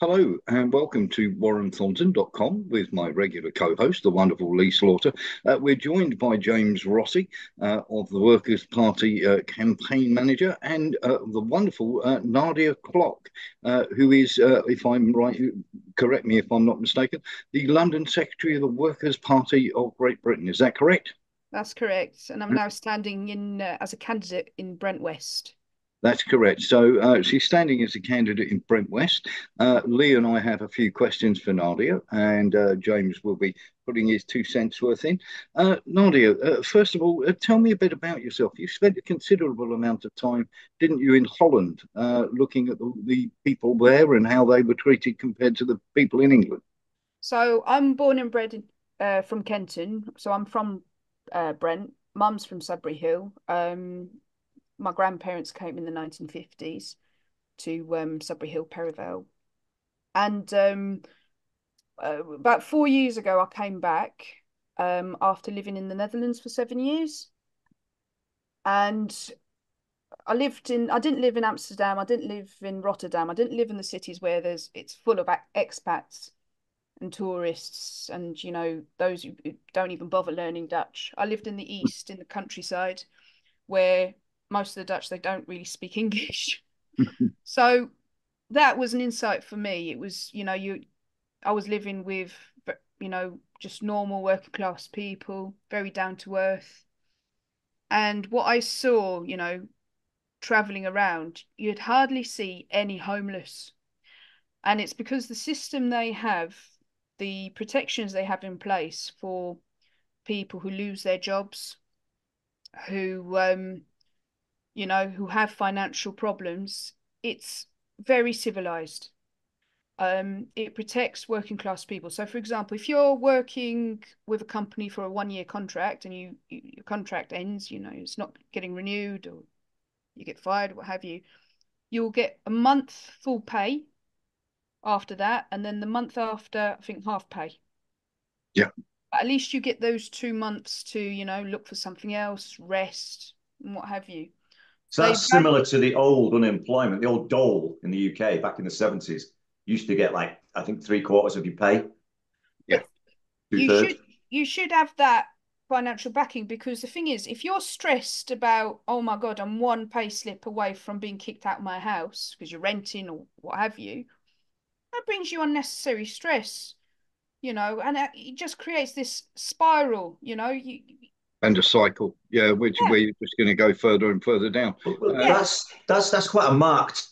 Hello and welcome to warrenthornton.com with my regular co-host, the wonderful Lee Slaughter. We're joined by James Rossi of the Workers' Party campaign manager and the wonderful Nadia Klok, who is, if I'm right, correct me if I'm not mistaken, the London Secretary of the Workers' Party of Great Britain. Is that correct? That's correct. And I'm now standing in as a candidate in Brent West. That's correct. So she's standing as a candidate in Brent West. Lee and I have a few questions for Nadia, and James will be putting his 2 cents worth in. Nadia, first of all, tell me a bit about yourself. You spent a considerable amount of time, didn't you, in Holland, looking at the people there and how they were treated compared to the people in England? So I'm born and bred from Kenton. So I'm from Brent. Mum's from Sudbury Hill. My grandparents came in the 1950s to Sudbury Hill, Perivale. And about 4 years ago, I came back after living in the Netherlands for 7 years. And I didn't live in Amsterdam. I didn't live in Rotterdam. I didn't live in the cities where it's full of expats and tourists and, those who don't even bother learning Dutch. I lived in the east, in the countryside, where most of the Dutch, they don't really speak English. So that was an insight for me. It was, I was living with, just normal working class people, very down to earth. And what I saw, traveling around, you'd hardly see any homeless. And it's because the system they have, the protections they have in place for people who lose their jobs, who have financial problems, it's very civilized. It protects working class people. So, for example, if you're working with a company for a 1 year contract and your contract ends, it's not getting renewed or you get fired, what have you, you'll get a month full pay after that, and then the month after, I think half pay. Yeah. But at least you get those 2 months to, look for something else, rest, and what have you. So They that's similar to the old unemployment, the old dole in the UK back in the 70s. You used to get like, I think, three-quarters of your pay, Yeah. But you two-thirds. should have that financial backing, because the thing is, if you're stressed about, oh my God, I'm one pay slip away from being kicked out of my house because you're renting or what have you, that brings you unnecessary stress, and it just creates this spiral, And a cycle, yeah, which yeah, where you're just going to go further and further down. Well, yeah, that's quite a marked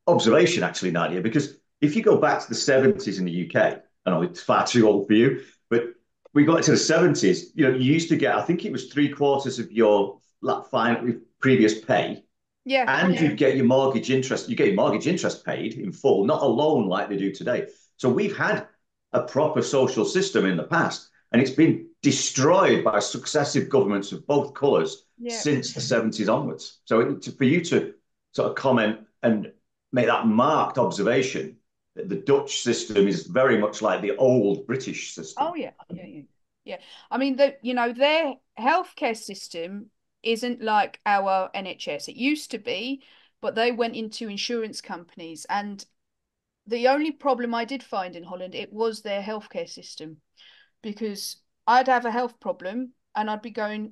observation, actually, Nadia, because if you go back to the 70s in the UK, I know it's far too old for you, but we got to the 70s, you used to get, I think it was three-quarters of your previous pay, yeah, and you get your mortgage interest paid in full, not a loan like they do today. So we've had a proper social system in the past, and it's been destroyed by successive governments of both colours yeah. since the 70s onwards. So for you to sort of comment and make that marked observation that the Dutch system is very much like the old British Oh system. yeah, yeah, yeah, yeah. I mean, their healthcare system isn't like our NHS. It used to be, but they went into insurance companies, and the only problem I did find in Holland, it was their healthcare system, because I'd have a health problem and I'd be going,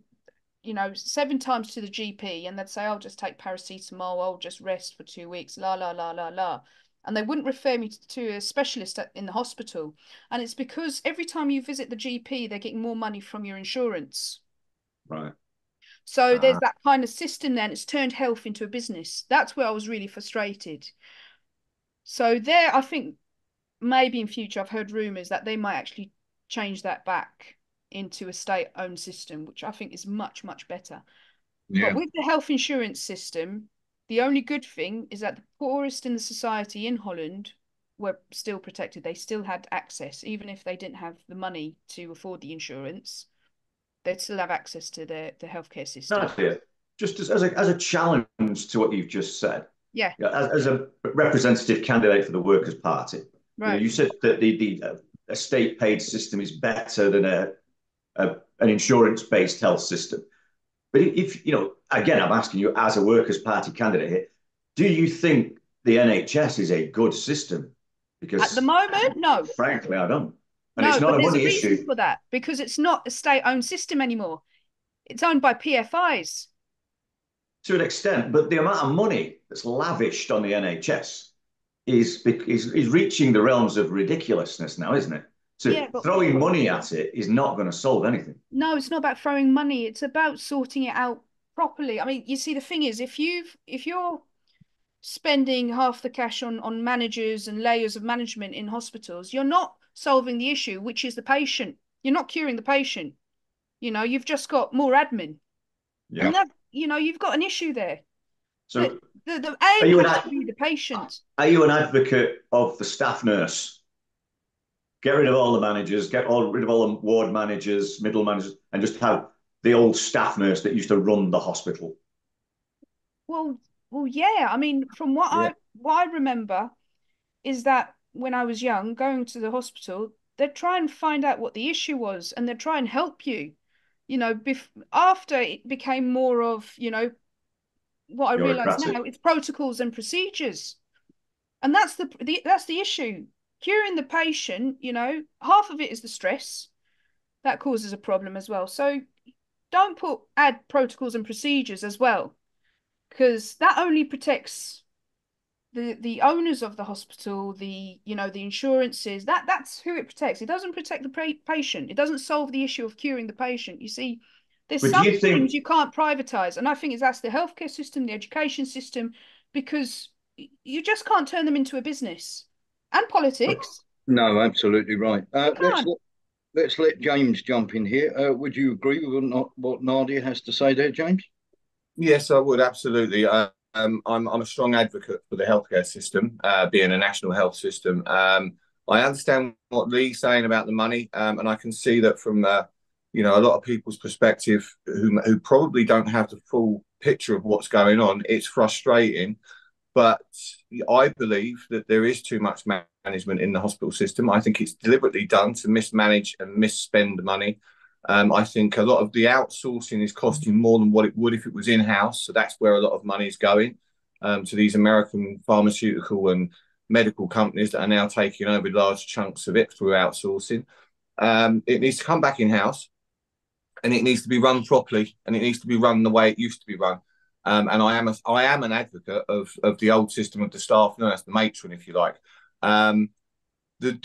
7 times to the GP, and they'd say, "I'll just take paracetamol, I'll just rest for 2 weeks, la la la la la." And they wouldn't refer me to a specialist in the hospital. And it's because every time you visit the GP, they're getting more money from your insurance. Right. So there's Ah. that kind of system there, and it's turned health into a business. That's where I was really frustrated. So there, I think maybe in future, I've heard rumours that they might actually change that back into a state-owned system, which I think is much, much better. But Yeah. with the health insurance system, the only good thing is that the poorest in the society in Holland were still protected. They still had access, even if they didn't have the money to afford the insurance, they'd still have access to the healthcare system. Nadia, just as a challenge to what you've just said, Yeah, as a representative candidate for the Workers' Party, right. you said that a state paid system is better than an insurance based health system. But if again, I'm asking you as a Workers' Party candidate here, do you think the NHS is a good system? Because At the moment, no. frankly, I don't. And No, it's not but a there's a money reason issue for that, because it's not a state-owned system anymore. It's owned by PFIs. to an extent, but the amount of money that's lavished on the NHS is reaching the realms of ridiculousness now, isn't it? So Yeah, but throwing money at it is not going to solve anything. no, it's not about throwing money. It's about sorting it out properly. I mean, you see, the thing is, if you're spending half the cash on managers and layers of management in hospitals, you're not solving the issue, which is the patient. You're not curing the patient. You've just got more admin. Yeah. And that, you've got an issue there. So The are aim you has to be the patient. Are you an advocate of the staff nurse? Get rid of all the managers, rid of all the ward managers, middle managers, and just have the old staff nurse that used to run the hospital. Well, yeah. I mean, from what I remember is that when I was young, going to the hospital, they'd try and find out what the issue was, and they'd try and help you. After it became more of, what I realize now, it's protocols and procedures. And that's the issue. Curing the patient, half of it is the stress that causes a problem as well. So don't add protocols and procedures as well, because that only protects the owners of the hospital, the insurances. That's who it protects. It doesn't protect the patient. It doesn't solve the issue of curing the patient. You see, there's some things you can't privatize, and I think that's the healthcare system, the education system, because you just can't turn them into a business. And politics. No, absolutely right. Let's let James jump in here. Would you agree with what Nadia has to say there, James? Yes, I would, absolutely. I'm a strong advocate for the healthcare system, being a national health system. I understand what Lee's saying about the money, and I can see that from a lot of people's perspective who probably don't have the full picture of what's going on. It's frustrating, but I believe that there is too much management in the hospital system. I think it's deliberately done to mismanage and misspend money. I think a lot of the outsourcing is costing more than what it would if it was in-house. So that's where a lot of money is going, to these American pharmaceutical and medical companies that are now taking over large chunks of it through outsourcing. It needs to come back in-house, and it needs to be run properly, and it needs to be run the way it used to be run. And I am an advocate of the old system of the staff nurse, the matron, if you like. The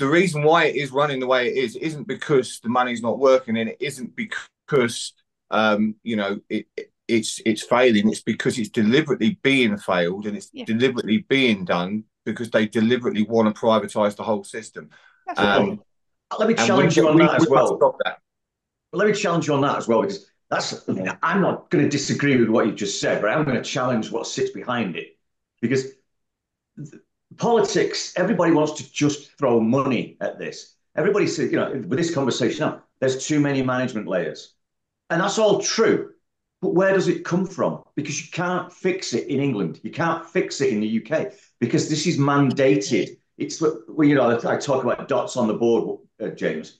reason why it is running the way it is isn't because the money's not working, and it isn't because it's failing. It's because it's deliberately being failed, and it's deliberately being done because they deliberately want to privatise the whole system. Let me challenge you on that as well. Let me challenge you on that as well, because I'm not going to disagree with what you just said, but I'm going to challenge what sits behind it, because politics, everybody wants to just throw money at this. Everybody says, with this conversation, there's too many management layers. And that's all true. But where does it come from? Because you can't fix it in England. You can't fix it in the UK, because this is mandated. It's I talk about dots on the board, James.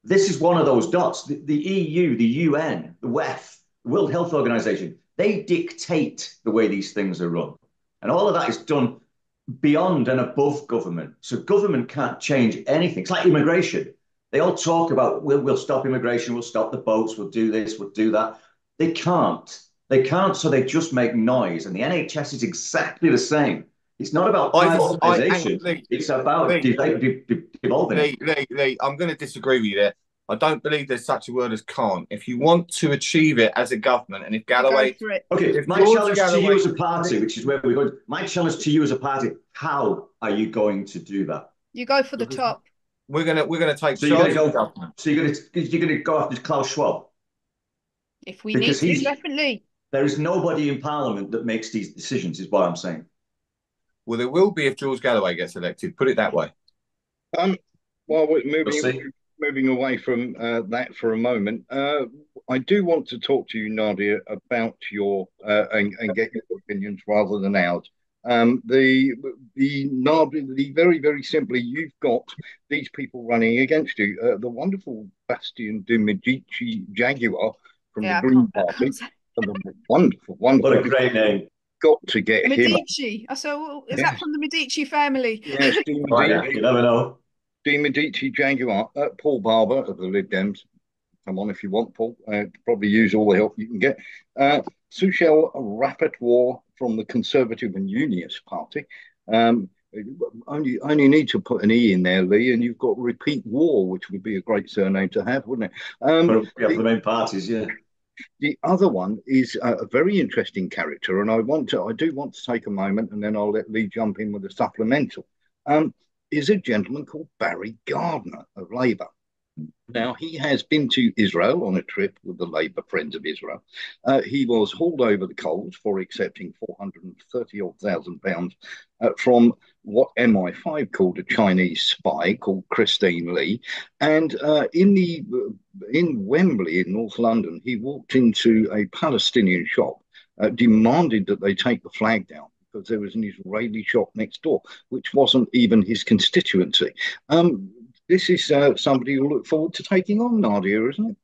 This is one of those dots. The EU, the UN, the WEF, the World Health Organization, they dictate the way these things are run. And all of that is done beyond and above government. So government can't change anything. It's like immigration. They all talk about, we'll stop immigration, we'll stop the boats, we'll do this, we'll do that. They can't. They can't, so they just make noise. And the NHS is exactly the same. It's not about privatisation. It's about devolving it. Lee, I'm going to disagree with you there. I don't believe there's such a word as can't. If you want to achieve it as a government, and if Galloway... Okay, my challenge to you as a party, which is where we're going, my challenge to you as a party, how are you going to do that? You go for the top. We're gonna take charge of the government. So you're gonna go after Klaus Schwab? If we need to, definitely. There is nobody in Parliament that makes these decisions, is what I'm saying. Well, there will be if George Galloway gets elected. Put it that way. While we're moving away from that for a moment, I do want to talk to you, Nadia, about your and get your opinions rather than ours. Very, very simply, you've got these people running against you. The wonderful Bastien de Medici Jaguar from the Green Party. Wonderful. What a great name. got to get him. Medici. I said, well, is that from the Medici family? Yes, De Right, yeah, Medici, you never know. De Medici Jaguar, Paul Barber of the Lib Dems. Come on if you want, Paul. Probably use all the help you can get. Sushil Rapatwar from the Conservative and Unionist Party. Only need to put an E in there, Lee, and you've got Repeat War, which would be a great surname to have, wouldn't it? For the main parties, yeah. The other one is a very interesting character, and I do want to take a moment, and then I'll let Lee jump in with a supplemental. Is a gentleman called Barry Gardner of Labour. Now, he has been to Israel on a trip with the Labour Friends of Israel. He was hauled over the coals for accepting 430,000 pounds from what MI5 called a Chinese spy called Christine Lee. And in Wembley in North London, he walked into a Palestinian shop, demanded that they take the flag down, because there was an Israeli shop next door, which wasn't even his constituency. This is somebody you look forward to taking on, Nadia, isn't it?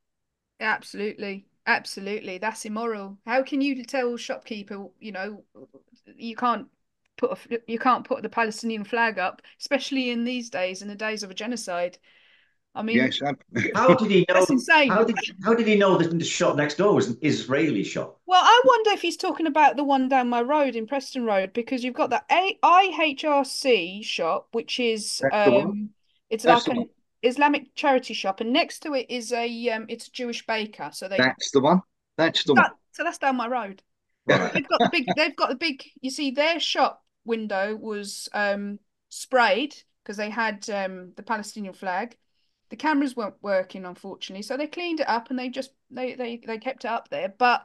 Absolutely. Absolutely. That's immoral. How can you tell shopkeeper, you can't put the Palestinian flag up, especially in these days, in the days of a genocide? I mean, yes. How did he know? That's insane. How did he know that the shop next door was an Israeli shop? Well, I wonder if he's talking about the one down my road in Preston Road, because you've got the IHRC shop, which is it's That's like an Islamic charity shop, and next to it is it's a Jewish baker. So that's the one. That's the one. So that's down my road. Right. They've got the big. You see, their shop window was sprayed because they had the Palestinian flag. The cameras weren't working, unfortunately, so they cleaned it up and they kept it up there. But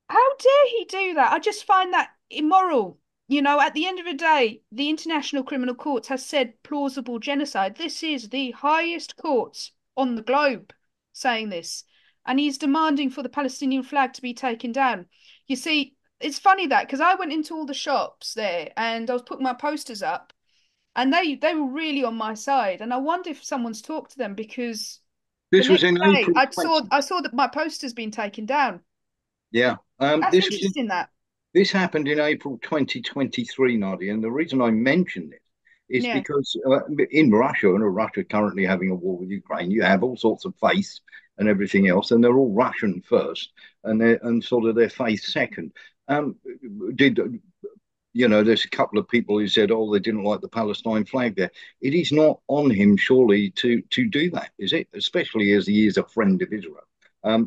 how dare he do that? I just find that immoral. At the end of the day, the International Criminal Court has said plausible genocide. This is the highest court on the globe saying this. And he's demanding for the Palestinian flag to be taken down. You see, it's funny that, because I went into all the shops there and I was putting my posters up, and they were really on my side. And I wonder if someone's talked to them, because this was in April. I saw that my poster's been taken down. Yeah. That's interesting that. This happened in April 2023, Nadia, and the reason I mention this is because in Russia, and Russia currently having a war with Ukraine, you have all sorts of faiths and everything else, and they're all Russian first, and sort of their faith second. There's a couple of people who said, they didn't like the Palestine flag there. It is not on him, surely, to do that, is it? Especially as he is a friend of Israel.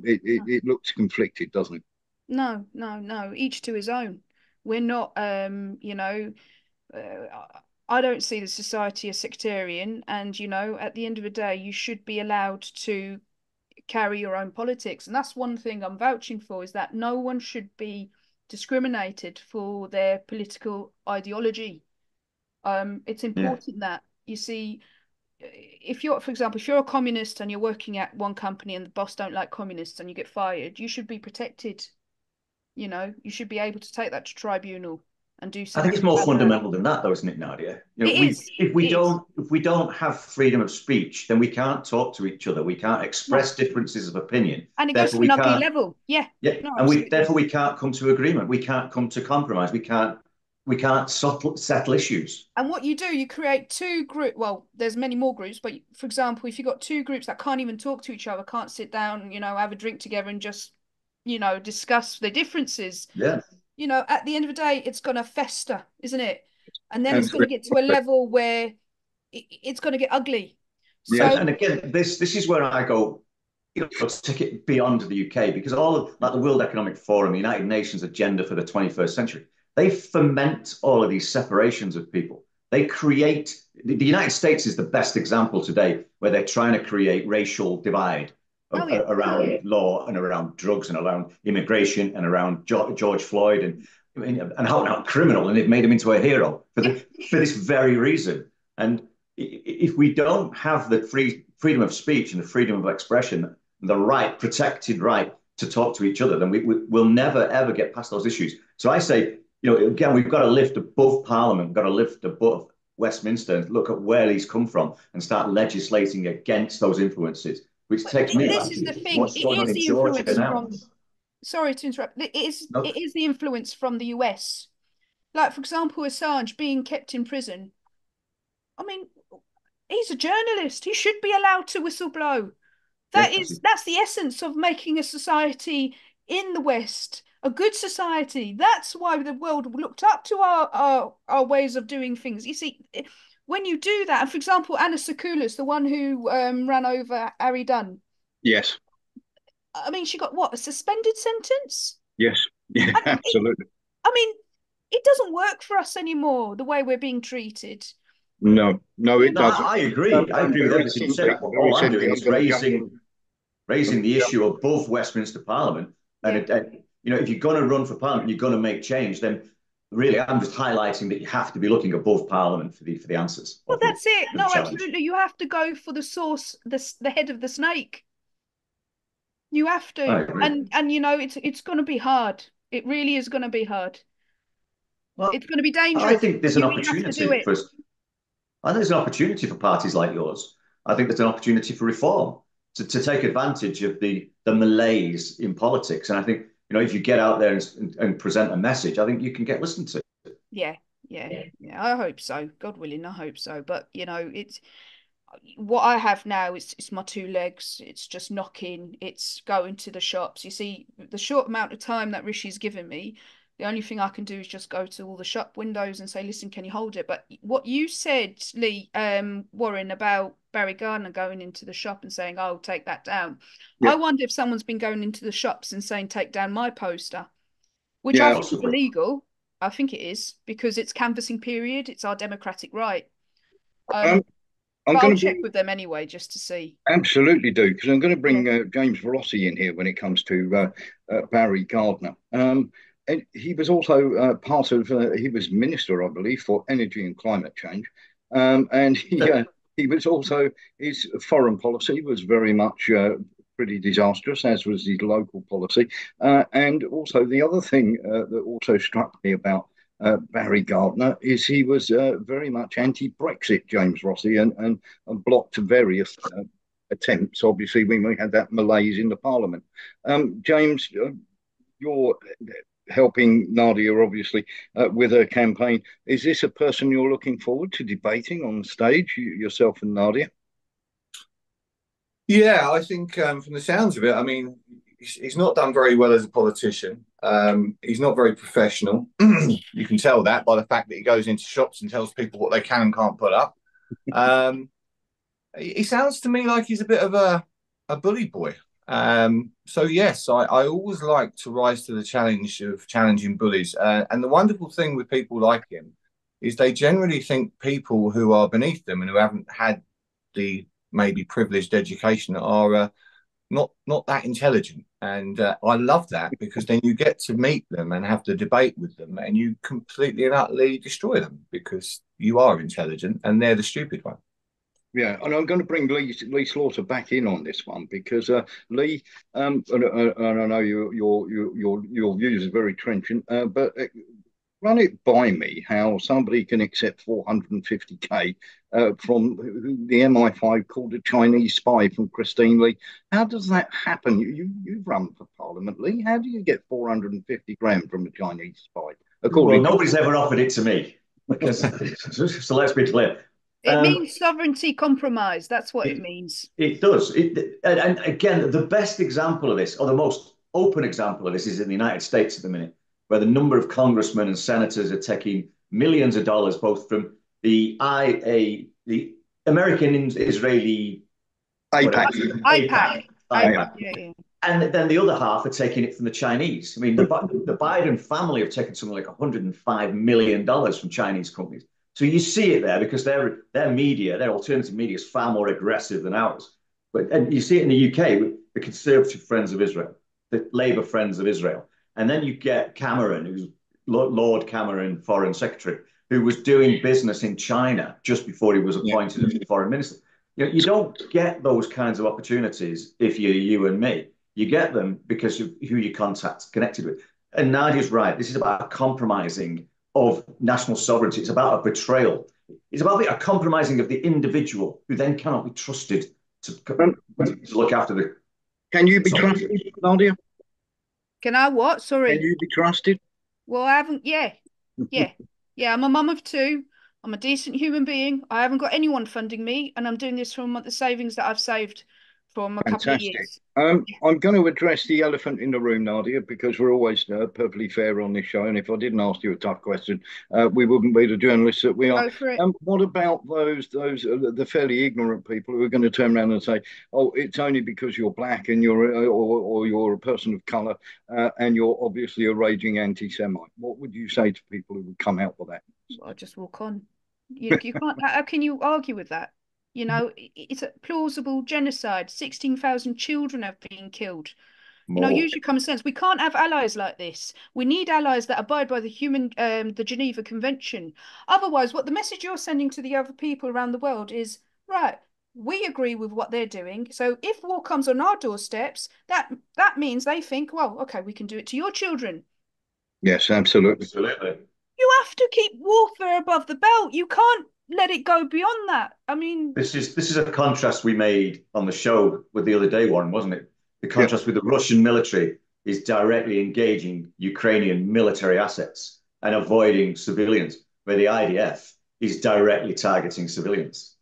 It looks conflicted, doesn't it? No. Each to his own. We're not, I don't see the society as sectarian. And, at the end of the day, you should be allowed to carry your own politics. And that's one thing I'm vouching for, is that no one should be discriminated for their political ideology. It's important that, you see, for example, if you're a communist and you're working at one company and the boss don't like communists and you get fired, you should be protected. You should be able to take that to tribunal and do something. I think it's more fundamental than that, though, isn't it, Nadia? If we don't have freedom of speech, then we can't talk to each other. We can't express differences of opinion. And it goes to an ugly level. Yeah. Yeah. Therefore we can't come to agreement. We can't come to compromise. We can't settle issues. And what you do, you create two groups. Well, there's many more groups, but for example, if you've got two groups that can't even talk to each other, can't sit down, have a drink together and just discuss their differences. Yeah. At the end of the day, it's going to fester, isn't it? And then it's going to get to a level where it's going to get ugly. Yeah. So, and again, this is where I go, let's take it beyond the UK, because all of the World Economic Forum, the United Nations agenda for the 21st century, they foment all of these separations of people. They create, the United States is the best example today, where they're trying to create racial divide. Around law and around drugs and around immigration and around George Floyd and how criminal, and they've made him into a hero for this very reason. And if we don't have the freedom of speech and the freedom of expression, the protected right to talk to each other, then we'll never ever get past those issues. So I say, again, we've got to lift above Parliament, we've got to lift above Westminster and look at where these come from and start legislating against those influences. Which takes me this is the thing. It is the influence from. sorry to interrupt. No. It is the influence from the US. Like, for example, Assange being kept in prison. I mean, he's a journalist. He should be allowed to whistleblow. That's the essence of making a society in the West a good society. That's why the world looked up to our ways of doing things. You see, when you do that, and for example, Anna Sakoulas, the one who ran over Harry Dunn. Yes. I mean, she got what, a suspended sentence? Yes. Yeah, absolutely. It doesn't work for us anymore, the way we're being treated. No, it No, doesn't. I agree. I agree with everything you said. All I'm doing is raising the issue above Westminster Parliament. And, you know, if you're going to run for Parliament, you're going to make change, then really I'm just highlighting that you have to be looking above Parliament for the answers. Well, that's it. No, absolutely. You have to go for the source, the head of the snake. You have to. And you know, it's going to be hard. It really is going to be hard. Well, it's going to be dangerous. I think there's an opportunity for us. I think there's an opportunity for parties like yours. I think there's an opportunity for reform to take advantage of the malaise in politics. And I think, you know, if you get out there and present a message, I think you can get listened to. Yeah. I hope so. God willing, I hope so. But, you know, it's what I have now. It's my two legs. It's just knocking. It's going to the shops. You see, the short amount of time that Rishi's given me, the only thing I can do is just go to all the shop windows and say, listen, can you hold it? But what you said, Lee, Warren, about Barry Gardiner going into the shop and saying, oh, take that down. Yeah. I wonder if someone's been going into the shops and saying, take down my poster, which I think is illegal. I think it is, because it's canvassing period. It's our democratic right. I'll check with them anyway, just to see. Absolutely do, because I'm going to bring James Rossi in here when it comes to Barry Gardiner. And he was also part of, he was Minister, I believe, for Energy and Climate Change. And he was also, his foreign policy was very much pretty disastrous, as was his local policy. And also the other thing that also struck me about Barry Gardiner is he was very much anti-Brexit, James Rossi, and blocked various attempts, obviously, when we had that malaise in the Parliament. James, you're helping Nadia, obviously, with her campaign. Is this a person you're looking forward to debating on stage, yourself and Nadia? Yeah, I think from the sounds of it, I mean, he's not done very well as a politician. He's not very professional. You can tell that by the fact that he goes into shops and tells people what they can and can't put up. He sounds to me like he's a bit of a bully boy. So yes, I always like to rise to the challenge of challenging bullies. And the wonderful thing with people like him is they generally think people who are beneath them and who haven't had the maybe privileged education are not that intelligent. And I love that, because then you get to meet them and have the debate with them, and you completely and utterly destroy them because you are intelligent and they're the stupid one. Yeah, and I'm going to bring Lee Slaughter back in on this one, because Lee, and I know your views are very trenchant, but run it by me how somebody can accept 450k from the MI5 called a Chinese spy from Christine Lee. How does that happen? You've run for Parliament, Lee. How do you get 450 grand from a Chinese spy? Well, nobody's ever offered it to me. Because, so let's be clear. It means sovereignty compromise. That's what it means. It does. And again, the best example of this, or the most open example of this, is in the United States at the minute, where the number of congressmen and senators are taking millions of dollars, both from the American-Israeli AIPAC. Yeah. And then the other half are taking it from the Chinese. I mean, the Biden family have taken something like $105 million from Chinese companies. So you see it there, because their media, their alternative media, is far more aggressive than ours. And you see it in the UK with the Conservative Friends of Israel, the Labour Friends of Israel. And then you get Cameron, who's Lord Cameron, Foreign Secretary, who was doing business in China just before he was appointed as Foreign Minister. You don't get those kinds of opportunities if you're you and me. You get them because of who you connected with. And Nadia's right. This is about compromising of national sovereignty. It's about a betrayal. It's about a compromising of the individual, who then cannot be trusted to look after the... Can you be trusted, Nadia? Can I what? Can Sorry. you be trusted? Well, I haven't. Yeah, yeah, yeah. I'm a mum of two. I'm a decent human being. I haven't got anyone funding me, and I'm doing this from the savings that I've saved from a couple of Fantastic. years. I'm going to address the elephant in the room, Nadia, because we're always perfectly fair on this show. And if I didn't ask you a tough question, we wouldn't be the journalists that we are. Go for it. What about those the fairly ignorant people who are going to turn around and say, "Oh, it's only because you're black and or you're a person of colour and you're obviously a raging anti-Semite"? What would you say to people who would come out with that? Well, just walk on. You can't. How can you argue with that? You know, it's a plausible genocide. 16,000 children have been killed. You know, More. use your common sense. We can't have allies like this. We need allies that abide by the Geneva Convention. Otherwise, what the message you're sending to the other people around the world is, right, we agree with what they're doing. So if war comes on our doorsteps, that means they think, well, okay, we can do it to your children. Yes, absolutely. Absolutely. You have to keep warfare above the belt. You can't let it go beyond that. I mean, This is a contrast we made on the show with the other day, Warren, wasn't it? The Yeah. contrast with the Russian military is directly engaging Ukrainian military assets and avoiding civilians, where the IDF is directly targeting civilians.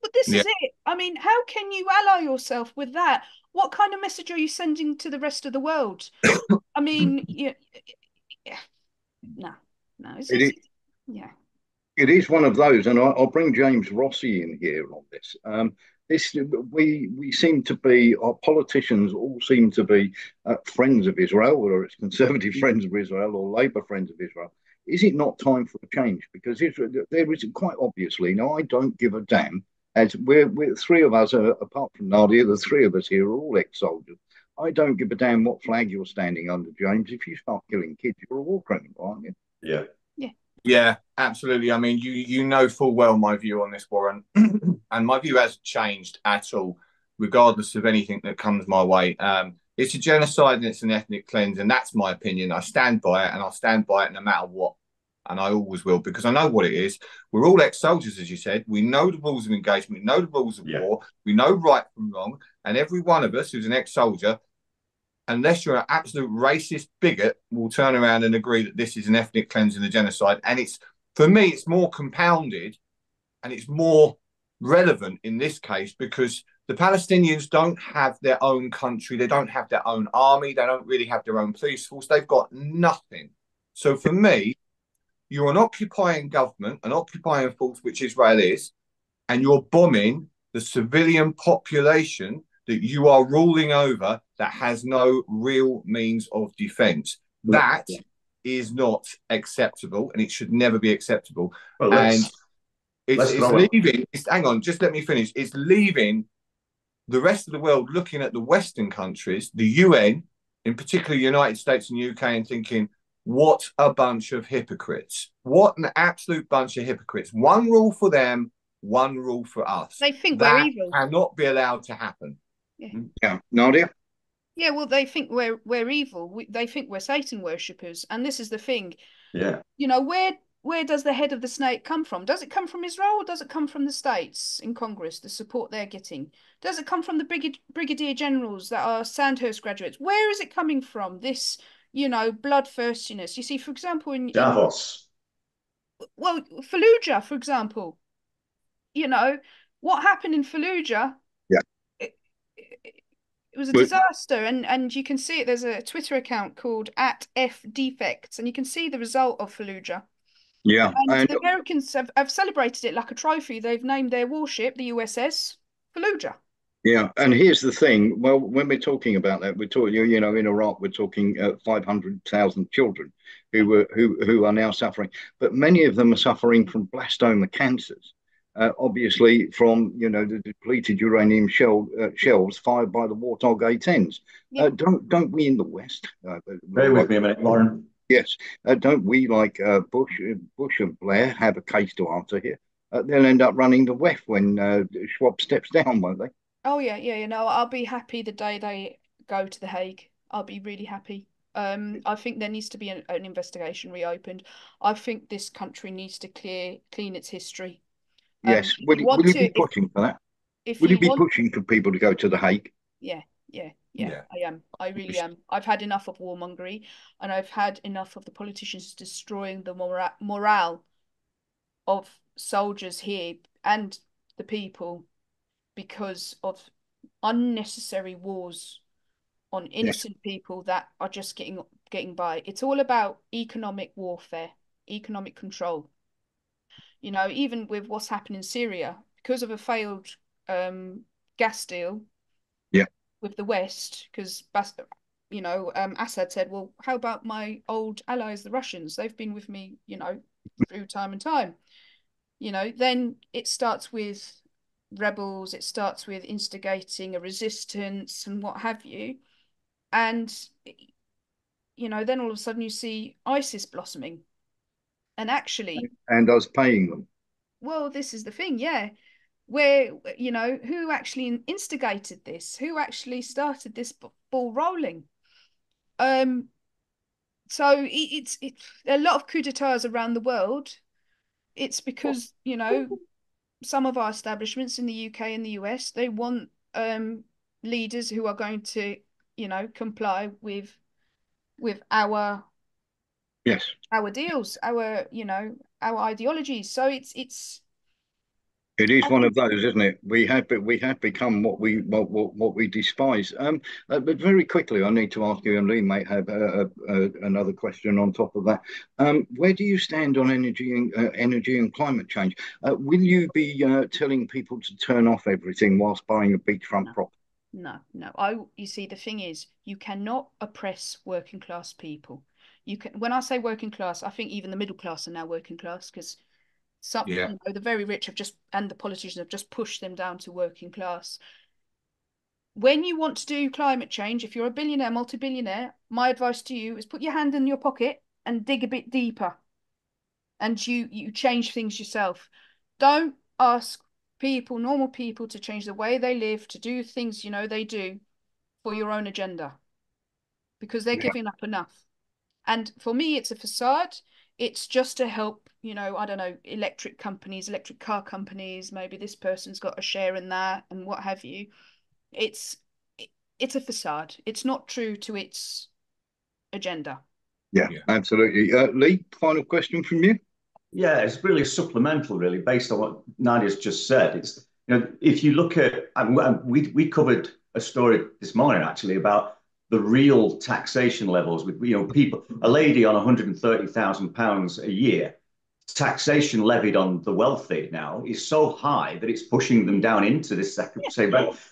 but this Yeah. is it. I mean, how can you ally yourself with that? What kind of message are you sending to the rest of the world? I mean, yeah, no, It is. Yeah. It is one of those, and I'll bring James Rossi in here on this. This we seem to be our politicians all seem to be friends of Israel, whether it's conservative friends of Israel or Labour friends of Israel. Is it not time for a change? Because Israel, there is quite obviously. Now, I don't give a damn. As we're three of us, apart from Nadia, the three of us here are all ex-soldiers. I don't give a damn what flag you're standing under, James. If you start killing kids, you're a war criminal, aren't you? Yeah. Yeah, absolutely. I mean, you know full well my view on this, Warren, and my view hasn't changed at all, regardless of anything that comes my way. It's a genocide and it's an ethnic cleanse, and that's my opinion. I stand by it, and I'll stand by it no matter what, and I always will, because I know what it is. We're all ex-soldiers, as you said. We know the rules of engagement. We know the rules of war. We know right from wrong, and every one of us who's an ex-soldier, unless you're an absolute racist bigot, will turn around and agree that this is an ethnic cleanse and a genocide. And it's, for me, it's more compounded and it's more relevant in this case because the Palestinians don't have their own country. They don't have their own army. They don't really have their own police force. They've got nothing. So for me, you're an occupying government, an occupying force, which Israel is, and you're bombing the civilian population that you are ruling over that has no real means of defence. That is not acceptable, and it should never be acceptable. Well, and it's leaving. Hang on, just let me finish. It's leaving the rest of the world looking at the Western countries, the UN, in particular United States and UK, and thinking, what a bunch of hypocrites. What an absolute bunch of hypocrites. One rule for them, one rule for us. They think that we're evil. Cannot be allowed to happen. Yeah, Nadia? Yeah, well, they think we're evil. They think we're Satan worshippers, and this is the thing. Yeah. You know, where does the head of the snake come from? Does it come from Israel or does it come from the States in Congress, the support they're getting? Does it come from the brigadier generals that are Sandhurst graduates? Where is it coming from? This, you know, bloodthirstiness. You see, for example, Davos. Well, Fallujah, for example, you know, what happened in Fallujah? Yeah. It was a disaster, and you can see it. There's a Twitter account called @FDefects, and you can see the result of Fallujah. Yeah, and the Americans have celebrated it like a trophy. They've named their warship, the USS Fallujah. Yeah, and here's the thing. Well, when we're talking about that, we're talking, you know, in Iraq, we're talking 500,000 children who are now suffering, but many of them are suffering from blastoma cancers. Obviously, from the depleted uranium shells fired by the warthog A-10s. Yeah. Don't we in the West? Bear with me a minute, Warren. Yes, don't we like Bush and Blair have a case to answer here? They'll end up running the WEF when Schwab steps down, won't they? Oh yeah, you know, I'll be happy the day they go to The Hague. I'll be really happy. I think there needs to be an investigation reopened. I think this country needs to clean its history. Yes. Will you be pushing for that? Will you be pushing for people to go to The Hague? Yeah. Yeah, I am. I really am. I've had enough of warmongery, and I've had enough of the politicians destroying the morale of soldiers here and the people because of unnecessary wars on innocent people that are just getting by. It's all about economic warfare, economic control. You know, even with what's happened in Syria, because of a failed gas deal with the West, because Assad said, well, how about my old allies, the Russians? They've been with me, you know, through time and time. You know, then it starts with rebels, it starts with instigating a resistance and what have you. And, you know, then all of a sudden you see ISIS blossoming. And actually, and us paying them. well, this is the thing, yeah. Where, you know, who actually instigated this? Who actually started this ball rolling? So it's a lot of coups d'etats around the world. It's because, you know, some of our establishments in the UK and the US, they want leaders who are going to, you know, comply with our deals, our, you know, our ideologies. So it is one of those, isn't it? We have become what we despise. But very quickly, I need to ask you, and Lee may have another question on top of that. Where do you stand on energy and climate change? Will you be telling people to turn off everything whilst buying a beachfront property? No. You see, the thing is, you cannot oppress working class people. You can, when I say working class, I think even the middle class are now working class because you know, the very rich and the politicians have just pushed them down to working class. When you want to do climate change, if you're a billionaire, multi-billionaire, my advice to you is put your hand in your pocket and dig a bit deeper. And you change things yourself. Don't ask normal people, to change the way they live, to do things, you know, they do for your own agenda. Because they're giving up enough. And for me, it's a facade. It's just to help, you know, I don't know, electric car companies, maybe this person's got a share in that and what have you. It's a facade. It's not true to its agenda. Yeah, absolutely. Lee, final question from you. Yeah, it's really supplemental, really, based on what Nadia's just said. It's, you know, if you look at, we covered a story this morning actually about the real taxation levels with, you know, people, a lady on £130,000 a year, taxation levied on the wealthy now is so high that it's pushing them down into this second.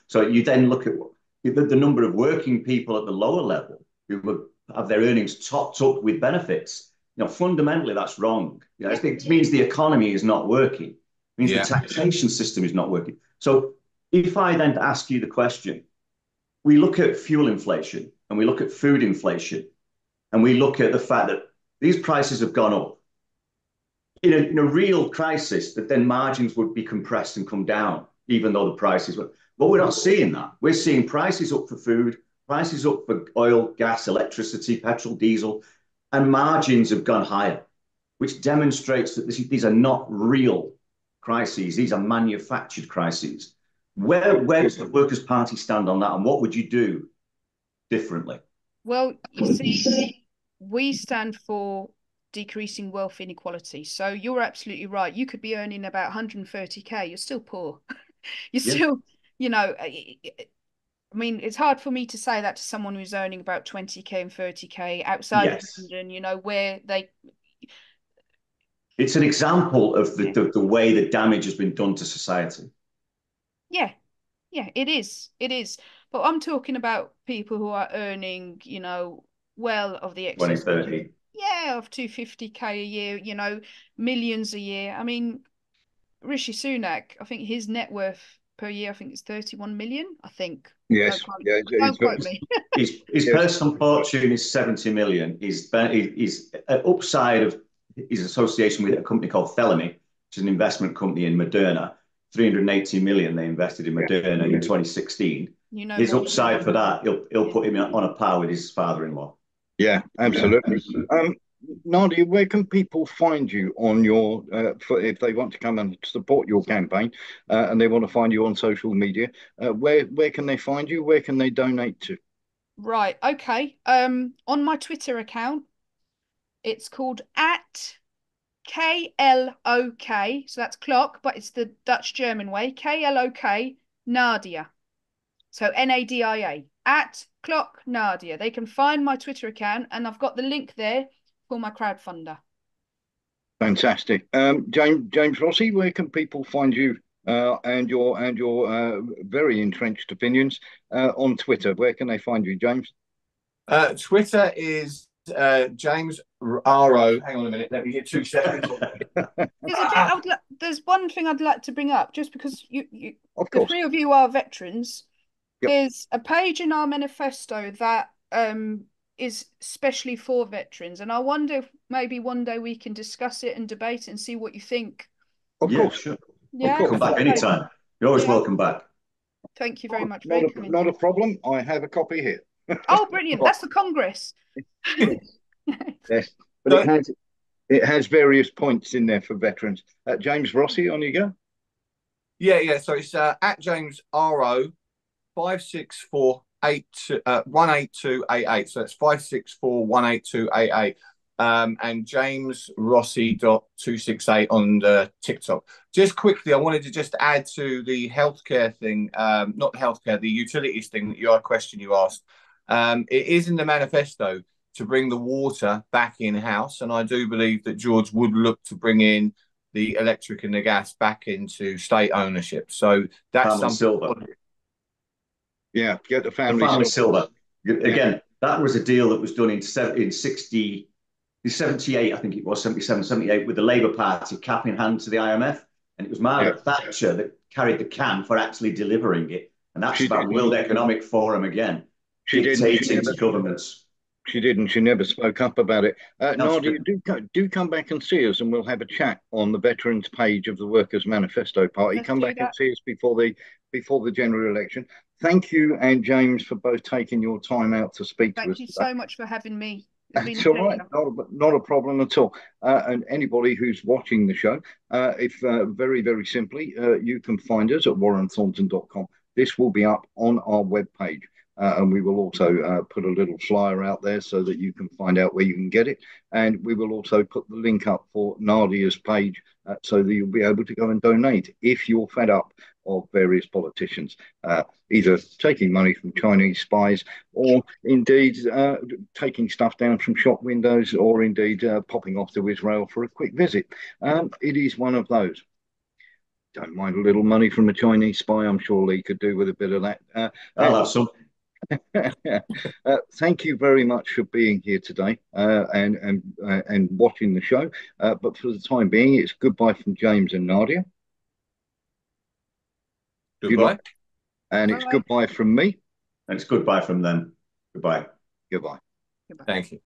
So you then look at the number of working people at the lower level who have their earnings topped up with benefits. You know, fundamentally, that's wrong. You know, it means the economy is not working. It means the taxation system is not working. So if I then ask you the question, we look at fuel inflation and we look at food inflation and we look at the fact that these prices have gone up. In a real crisis, that then margins would be compressed and come down, even though the prices were. But we're not seeing that. We're seeing prices up for food, prices up for oil, gas, electricity, petrol, diesel, and margins have gone higher, which demonstrates that these are not real crises. These are manufactured crises. Where does the Workers' Party stand on that, and what would you do differently? Well, you see, we stand for decreasing wealth inequality. So you're absolutely right. You could be earning about 130k. You're still poor. You're still, you know, I mean, it's hard for me to say that to someone who's earning about 20k and 30k outside of London, you know, where they. It's an example of the way the damage has been done to society. Yeah, it is. It is. But I'm talking about people who are earning, you know, well of the excess. 2030. Yeah, of 250k a year, you know, millions a year. I mean, Rishi Sunak, I think his net worth per year, I think it's 31 million, I think. Yes. Don't quote me. His personal fortune is 70 million. His upside of his association with a company called Thelemy, which is an investment company in Moderna, 380 million they invested in Moderna in 2016. You know, his upside for that, he'll put him on a par with his father-in-law. Yeah, absolutely. Nadia, where can people find you on your, if they want to come and support your campaign and they want to find you on social media, where can they find you? Where can they donate to? Right. Okay. On my Twitter account, it's called at KLOK. So that's clock, but it's the Dutch German way. KLOK Nadia. So NADIA at Clock Nadia. They can find my Twitter account, and I've got the link there for my crowdfunder. Fantastic. James Rossi, where can people find you and your very entrenched opinions on Twitter? Where can they find you, James? Twitter is James R.O. Hang on a minute. Let me get 2 seconds. There's one thing I'd like to bring up, just because Of the course. three of you are veterans. Yep. There's a page in our manifesto that is specially for veterans, and I wonder if maybe one day we can discuss it and debate it and see what you think. Of course. Sure. Yeah, Come back anytime. You're always welcome back. Thank you very much. Not a problem. I have a copy here. Oh, brilliant! That's the Congress. Yes, but it has various points in there for veterans. James Rossi, on you go. Yeah. So it's at James R.O. 564-18288. So that's 564-18288. And James Rossi.268 on the TikTok. Just quickly, I wanted to just add to the healthcare thing, not healthcare, the utilities thing, your question you asked. It is in the manifesto to bring the water back in-house, and I do believe that George would look to bring in the electric and the gas back into state ownership. So that's family silver. Yeah, get the family silver. Again, that was a deal that was done in 78, I think it was, 77, 78, with the Labour Party cap in hand to the IMF. And it was Margaret Thatcher that carried the can for actually delivering it. And that's about World Economic Forum again. Dictating to governments. She didn't. She never spoke up about it. Nadia, do come back and see us, and we'll have a chat on the veterans page of the Workers' Manifesto Party. Let's come do back that. and see us before the general election. Thank you and James for both taking your time out to speak to us. Thank you so much for having me. It's all right, not a problem at all. And anybody who's watching the show, if very, very simply, you can find us at warrenthornton.com. This will be up on our webpage. And we will also put a little flyer out there so that you can find out where you can get it. And we will also put the link up for Nadia's page so that you'll be able to go and donate if you're fed up of various politicians, either taking money from Chinese spies or indeed taking stuff down from shop windows or indeed popping off to Israel for a quick visit. It is one of those. Don't mind a little money from a Chinese spy. I'm sure Lee could do with a bit of that. I'll have some. Thank you very much for being here today and watching the show. But for the time being, it's goodbye from James and Nadia. Goodbye. And it's goodbye from me. And it's goodbye from them. Goodbye. Goodbye. Thank you.